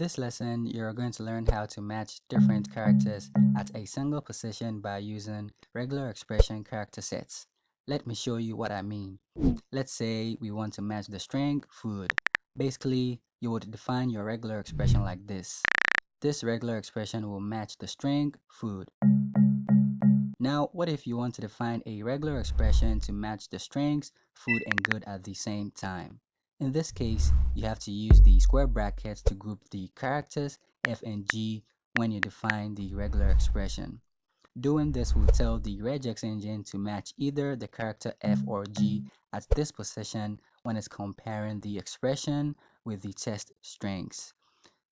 this lesson, you're going to learn how to match different characters at a single position by using regular expression character sets. Let me show you what I mean. Let's say we want to match the string food. Basically, you would define your regular expression like this. This regular expression will match the string food. Now, what if you want to define a regular expression to match the strings food and good at the same time? In this case, you have to use the square brackets to group the characters F and G when you define the regular expression. Doing this will tell the regex engine to match either the character F or G at this position when it's comparing the expression with the test strings.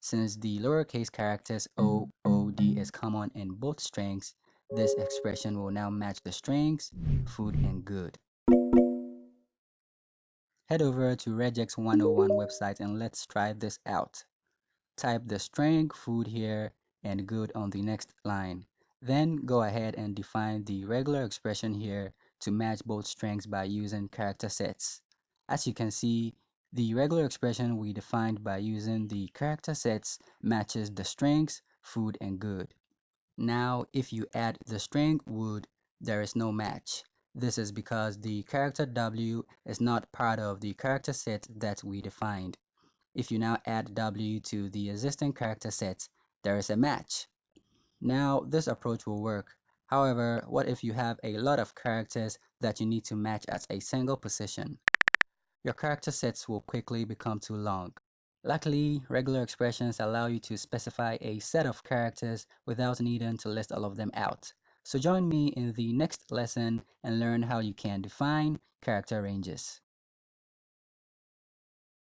Since the lowercase characters O, O, D is common in both strings, this expression will now match the strings food and good. Head over to regex 101 website and let's try this out. Type the string food here and good on the next line. Then go ahead and define the regular expression here to match both strings by using character sets. As you can see, the regular expression we defined by using the character sets matches the strings food and good. Now, if you add the string would, there is no match. This is because the character W is not part of the character set that we defined. If you now add W to the existing character set, there is a match. Now, this approach will work. However, what if you have a lot of characters that you need to match at a single position? Your character sets will quickly become too long. Luckily, regular expressions allow you to specify a set of characters without needing to list all of them out. So join me in the next lesson and learn how you can define character ranges.